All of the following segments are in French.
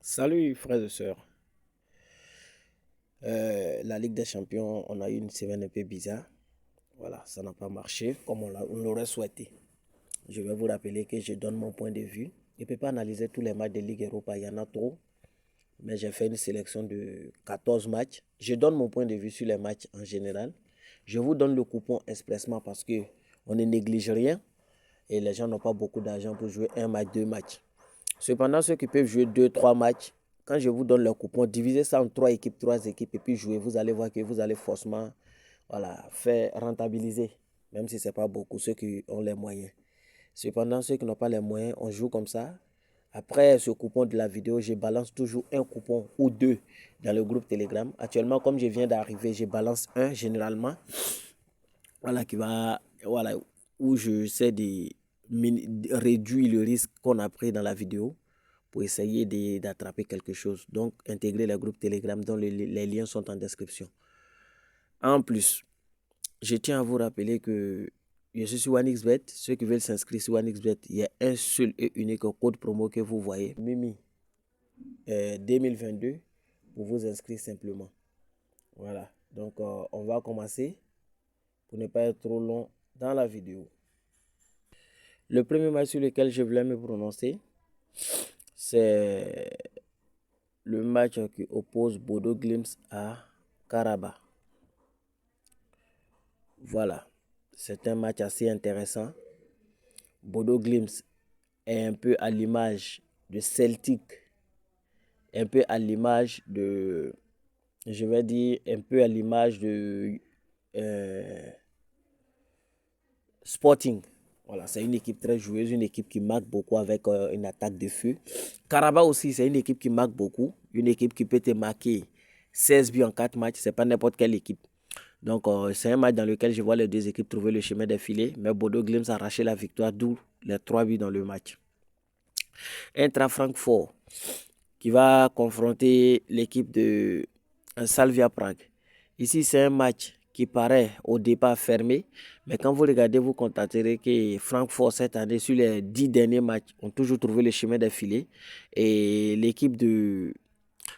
Salut frères et sœurs. La Ligue des Champions, on a eu une semaine un peu bizarre. Voilà, ça n'a pas marché comme on l'aurait souhaité. Je vais vous rappeler que je donne mon point de vue. Je ne peux pas analyser tous les matchs de Ligue Europa, il y en a trop. Mais j'ai fait une sélection de 14 matchs. Je donne mon point de vue sur les matchs en général. Je vous donne le coupon expressement parce que on ne néglige rien et les gens n'ont pas beaucoup d'argent pour jouer un match, deux matchs. Cependant, ceux qui peuvent jouer deux, trois matchs, quand je vous donne le coupon, divisez ça en trois équipes et puis jouez. Vous allez voir que vous allez forcément faire rentabiliser, même si ce n'est pas beaucoup, ceux qui ont les moyens. Cependant, ceux qui n'ont pas les moyens, on joue comme ça. Après ce coupon de la vidéo, je balance toujours un coupon ou deux dans le groupe Telegram. Actuellement, comme je viens d'arriver, je balance un généralement. Voilà, où je sais de réduire le risque qu'on a pris dans la vidéo pour essayer d'attraper quelque chose. Donc, intégrer le groupe Telegram dont les liens sont en description. En plus, je tiens à vous rappeler que je suis sur OneXBet. Ceux qui veulent s'inscrire sur OneXBet, il y a un seul et unique code promo que vous voyez, Mimi 2022, pour vous inscrire simplement. Voilà, donc on va commencer pour ne pas être trop long dans la vidéo. Le premier match sur lequel je voulais me prononcer, c'est le match qui oppose Bodo Glimt à Karabakh. Voilà, c'est un match assez intéressant. Bodo Glimt est un peu à l'image de Celtic, un peu à l'image de, je vais dire, un peu à l'image de Sporting. Voilà, c'est une équipe très joueuse, une équipe qui marque beaucoup avec une attaque de feu. Karabakh aussi, c'est une équipe qui marque beaucoup, une équipe qui peut te marquer 16 buts en 4 matchs, c'est pas n'importe quelle équipe. Donc, c'est un match dans lequel je vois les deux équipes trouver le chemin des filets, mais Bodo Glimt a arraché la victoire, d'où les 3 buts dans le match. Eintracht Francfort qui va confronter l'équipe de Slavia Prague. Ici, c'est un match qui paraît au départ fermé, mais quand vous regardez, vous constaterez que Francfort, cette année, sur les 10 derniers matchs, ont toujours trouvé le chemin des filets. Et l'équipe de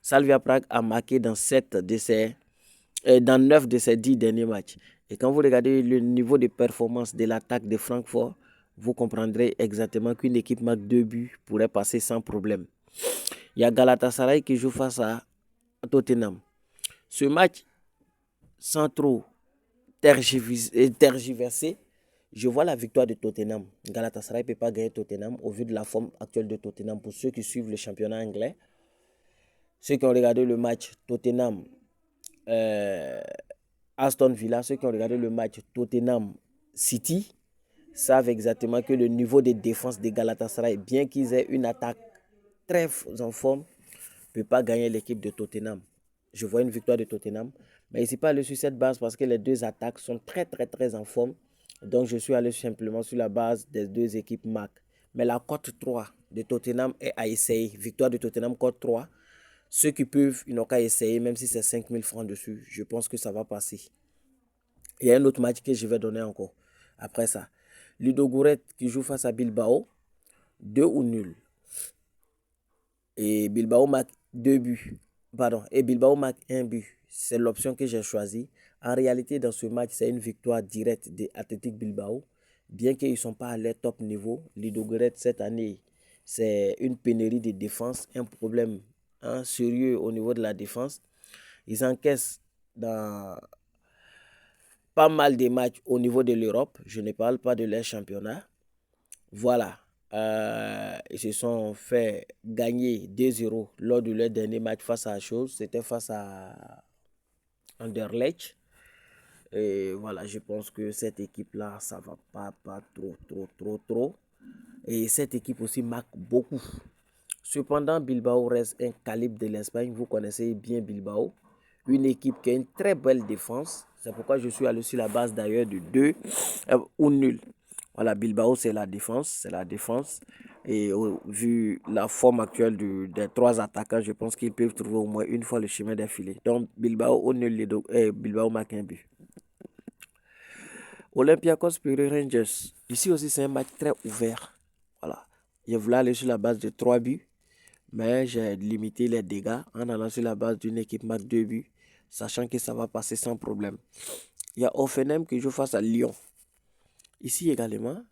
Slavia Prague a marqué dans 9 de ses 10 derniers matchs. Et quand vous regardez le niveau de performance de l'attaque de Francfort, vous comprendrez exactement qu'une équipe marque 2 buts pourrait passer sans problème. Il y a Galatasaray qui joue face à Tottenham. Ce match, sans trop tergiverser, je vois la victoire de Tottenham. Galatasaray ne peut pas gagner Tottenham au vu de la forme actuelle de Tottenham. Pour ceux qui suivent le championnat anglais, ceux qui ont regardé le match Tottenham Aston Villa, ceux qui ont regardé le match Tottenham City, savent exactement que le niveau de défense des Galatasaray, bien qu'ils aient une attaque très en forme, ne peut pas gagner l'équipe de Tottenham. Je vois une victoire de Tottenham, mais ici pas aller sur cette base parce que les deux attaques sont très en forme. Donc je suis allé simplement sur la base des deux équipes MAC. Mais la cote 3 de Tottenham est à essayer. Victoire de Tottenham, cote 3. Ceux qui peuvent, ils n'ont qu'à essayer, même si c'est 5000 francs dessus. Je pense que ça va passer. Il y a un autre match que je vais donner encore. Après ça, Ludogorets qui joue face à Bilbao, 2 ou nul. Et Bilbao marque 2 buts. Pardon, et Bilbao marque 1 but. C'est l'option que j'ai choisie. En réalité, dans ce match, c'est une victoire directe de Athletic Bilbao. Bien qu'ils ne sont pas à leur top niveau, Ludogorets cette année, c'est une pénurie de défense, un problème sérieux au niveau de la défense. Ils encaissent dans pas mal de matchs au niveau de l'Europe. Je ne parle pas de leur championnat. Voilà. Ils se sont fait gagner 2-0 lors de leur dernier match face à chose. C'était face à Anderlecht. Et voilà, je pense que cette équipe-là, ça ne va pas trop. Et cette équipe aussi marque beaucoup. Cependant, Bilbao reste un calibre de l'Espagne. Vous connaissez bien Bilbao. Une équipe qui a une très belle défense. C'est pourquoi je suis allé sur la base d'ailleurs de 2 ou nul. Voilà, Bilbao, c'est la défense. Et vu la forme actuelle des 3 attaquants, je pense qu'ils peuvent trouver au moins une fois le chemin des filets. Donc, Bilbao au nul, Bilbao marque un but. Olympiakos Piri Rangers. Ici aussi, c'est un match très ouvert. Voilà. Je voulais aller sur la base de 3 buts. Mais j'ai limité les dégâts en allant sur la base d'une équipe marque 2 buts, sachant que ça va passer sans problème. Il y a Offenheim qui joue face à Lyon. Ici également,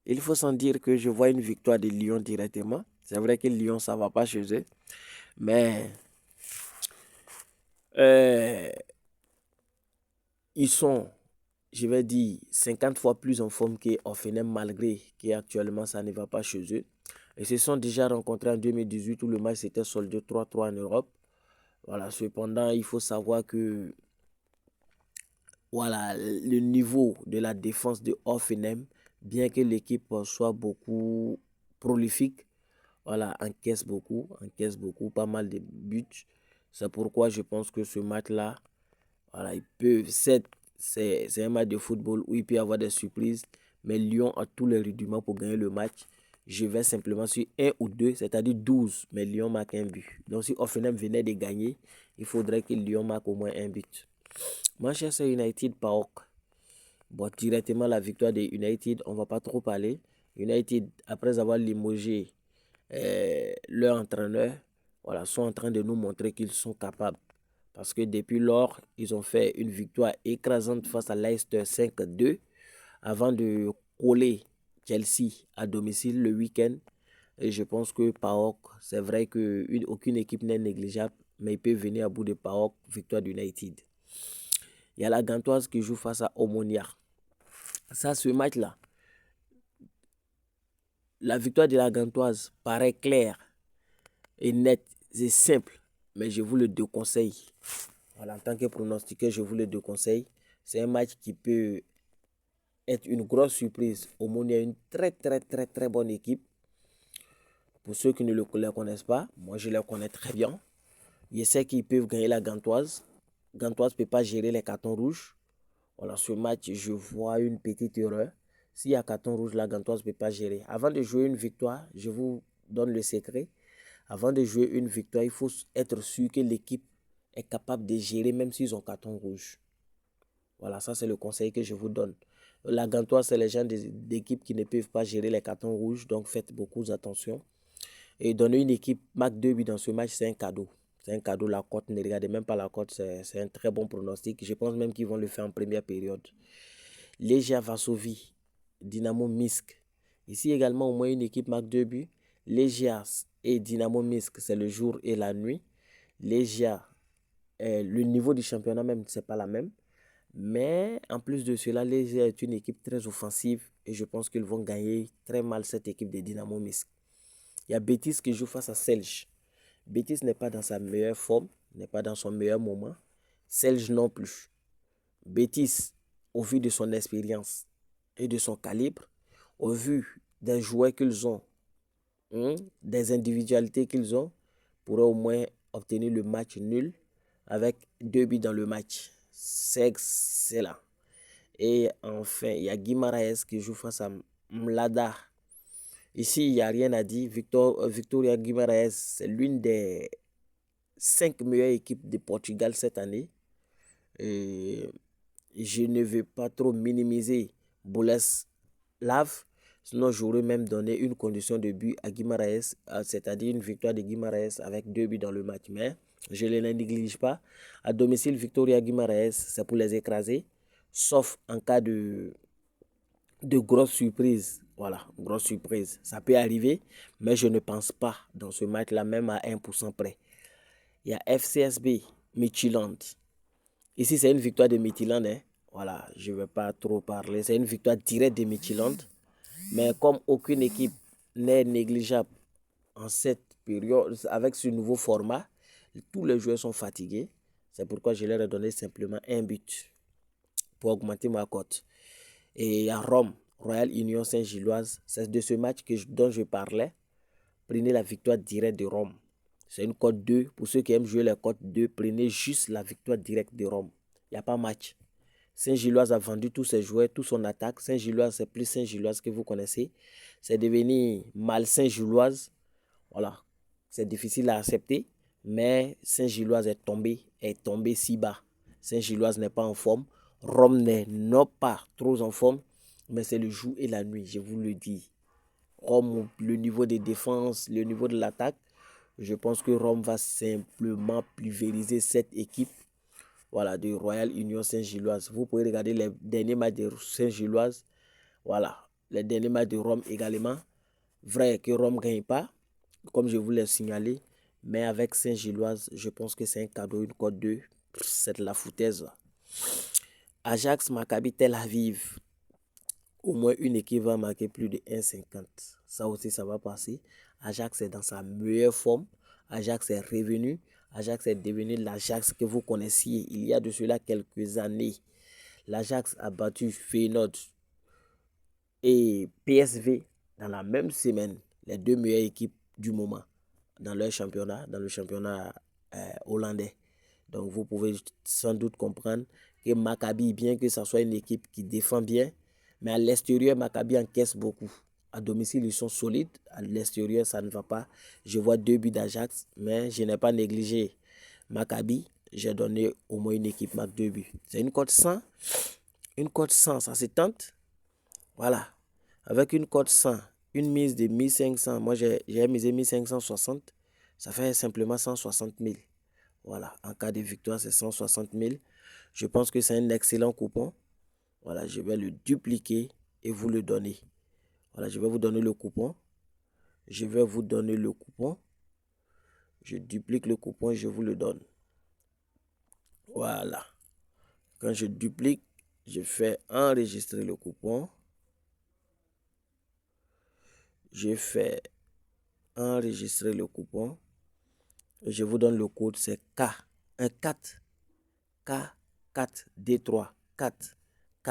il faut sans dire que je vois une victoire de Lyon directement. C'est vrai que Lyon, ça ne va pas chez eux. Mais euh, ils sont, je vais dire, 50 fois plus en forme qu'Offenheim, malgré qu'actuellement ça ne va pas chez eux. Ils se sont déjà rencontrés en 2018 où le match s'était soldé 3-3 en Europe. Voilà, cependant, il faut savoir que voilà, le niveau de la défense de Hoffenheim, bien que l'équipe soit beaucoup prolifique, voilà, encaisse beaucoup, pas mal de buts. C'est pourquoi je pense que ce match-là, voilà, c'est un match de football où il peut y avoir des surprises, mais Lyon a tous les rudiments pour gagner le match. Je vais simplement sur un ou deux, c'est-à-dire 12, mais Lyon marque un but. Donc si Hoffenheim venait de gagner, il faudrait que Lyon marque au moins un but. Manchester United, PAOK. Bon, directement la victoire de United, on ne va pas trop parler. United, après avoir limogé leur entraîneur, voilà, sont en train de nous montrer qu'ils sont capables. Parce que depuis lors, ils ont fait une victoire écrasante face à Leicester 5-2 avant de coller Chelsea à domicile le week-end. Et je pense que PAOK, c'est vrai qu'aucune équipe n'est négligeable, mais il peut venir à bout de PAOK, victoire d'United. Il y a la Gantoise qui joue face à Omonia. Ça, ce match-là, la victoire de la Gantoise paraît claire et nette, c'est simple, mais je vous le déconseille. Voilà, en tant que pronostiqueur, je vous le déconseille. C'est un match qui peut être une grosse surprise. Omonia est une très bonne équipe. Pour ceux qui ne le connaissent pas, moi je les connais très bien. Je sais qu'ils peuvent gagner la Gantoise. Gantoise ne peut pas gérer les cartons rouges. Voilà, ce match, je vois une petite erreur. S'il y a carton rouge, la Gantoise ne peut pas gérer. Avant de jouer une victoire, je vous donne le secret. Avant de jouer une victoire, il faut être sûr que l'équipe est capable de gérer même s'ils ont carton rouge. Voilà, ça c'est le conseil que je vous donne. La Gantoise, c'est les gens d'équipe qui ne peuvent pas gérer les cartons rouges, donc faites beaucoup attention. Et donner une équipe marque 2 buts dans ce match, c'est un cadeau. C'est un cadeau, la cote, ne regardez même pas la cote, c'est un très bon pronostic. Je pense même qu'ils vont le faire en première période. Legia Varsovie, Dynamo Minsk. Ici également, au moins une équipe marque 2 buts. Legia et Dynamo Minsk, c'est le jour et la nuit. Legia, le niveau du championnat même, c'est pas la même. Mais en plus de cela, Legia est une équipe très offensive et je pense qu'ils vont gagner très mal cette équipe de Dynamo Minsk. Il y a Betis qui joue face à Celje. Betis n'est pas dans sa meilleure forme, n'est pas dans son meilleur moment. Celje non plus. Betis, au vu de son expérience et de son calibre, au vu des joueurs qu'ils ont, des individualités qu'ils ont, pourrait au moins obtenir le match nul avec 2 buts dans le match. C'est excellent. Et enfin, il y a Guimaraes qui joue face à Mlada. Ici, il n'y a rien à dire. Victoria Guimaraes, c'est l'une des 5 meilleures équipes de Portugal cette année. Et je ne veux pas trop minimiser Boleslav. Sinon, j'aurais même donné une condition de but à Guimaraes, c'est-à-dire une victoire de Guimaraes avec 2 buts dans le match. Mais je ne les néglige pas. À domicile, Victoria Guimaraes, c'est pour les écraser, sauf en cas de grosses surprises. Voilà, grosse surprise. Ça peut arriver, mais je ne pense pas dans ce match-là, même à 1% près. Il y a FCSB, Midtjylland. Ici, c'est une victoire de Midtjylland. Voilà, je ne vais pas trop parler. C'est une victoire directe de Midtjylland. Mais comme aucune équipe n'est négligeable en cette période, avec ce nouveau format, tous les joueurs sont fatigués. C'est pourquoi je leur ai donné simplement un but pour augmenter ma cote. Et à Rome, Royal Union Saint-Gilloise, c'est de ce match dont je parlais. Prenez la victoire directe de Rome. C'est une cote 2. Pour ceux qui aiment jouer la cote 2, prenez juste la victoire directe de Rome. Il n'y a pas match. Saint-Gilloise a vendu tous ses joueurs, toute son attaque. Saint-Gilloise, c'est plus Saint-Gilloise que vous connaissez. C'est devenu mal Saint-Gilloise. Voilà. C'est difficile à accepter. Mais Saint-Gilloise est tombé si bas. Saint-Gilloise n'est pas en forme. Rome n'est non pas trop en forme. Mais c'est le jour et la nuit, je vous le dis. Rome, le niveau de défense, le niveau de l'attaque, Je pense que Rome va simplement pulvériser cette équipe, voilà, de Royal Union Saint-Gilloise. Vous pouvez regarder les derniers matchs de Saint-Gilloise. Voilà, les derniers matchs de Rome également. Vrai que Rome ne gagne pas, comme je vous l'ai signalé, mais avec Saint-Gilloise, je pense que c'est un cadeau, une cote 2. C'est de la foutaise. Ajax, Maccabi, Tel Aviv. Au moins une équipe va marquer plus de 1,50. Ça aussi, ça va passer. Ajax est dans sa meilleure forme. Ajax est revenu. Ajax est devenu l'Ajax que vous connaissiez il y a de cela quelques années. L'Ajax a battu Feyenoord et PSV dans la même semaine. Les deux meilleures équipes du moment dans leur championnat, dans le championnat hollandais. Donc vous pouvez sans doute comprendre que Maccabi, bien que ce soit une équipe qui défend bien, mais à l'extérieur, Maccabi encaisse beaucoup. À domicile, ils sont solides. À l'extérieur, ça ne va pas. Je vois 2 buts d'Ajax, mais je n'ai pas négligé Maccabi. J'ai donné au moins une équipe marque 2 buts. C'est une cote 100. Une cote 100, ça se tente. Voilà. Avec une cote 100, une mise de 1500, moi j'ai misé 1560. Ça fait simplement 160 000. Voilà. En cas de victoire, c'est 160 000. Je pense que c'est un excellent coupon. Voilà, je vais le dupliquer et vous le donner. Voilà, je vais vous donner le coupon. Je vais vous donner le coupon. Je duplique le coupon et je vous le donne. Voilà. Quand je duplique, je fais enregistrer le coupon. Je fais enregistrer le coupon. Et je vous donne le code, c'est K. Un 4. K, 4, D3. 4. K,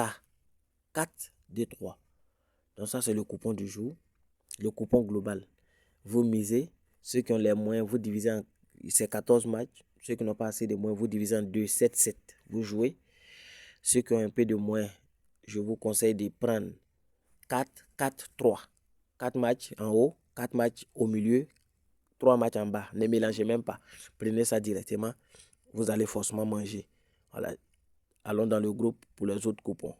4, D3. Donc ça, c'est le coupon du jour. Le coupon global. Vous misez. Ceux qui ont les moyens, vous divisez en... C'est 14 matchs. Ceux qui n'ont pas assez de moyens, vous divisez en 2, 7, 7. Vous jouez. Ceux qui ont un peu de moyens, je vous conseille de prendre 4, 4, 3. 4 matchs en haut, 4 matchs au milieu, 3 matchs en bas. Ne mélangez même pas. Prenez ça directement. Vous allez forcément manger. Voilà. Allons dans le groupe pour les autres coupons.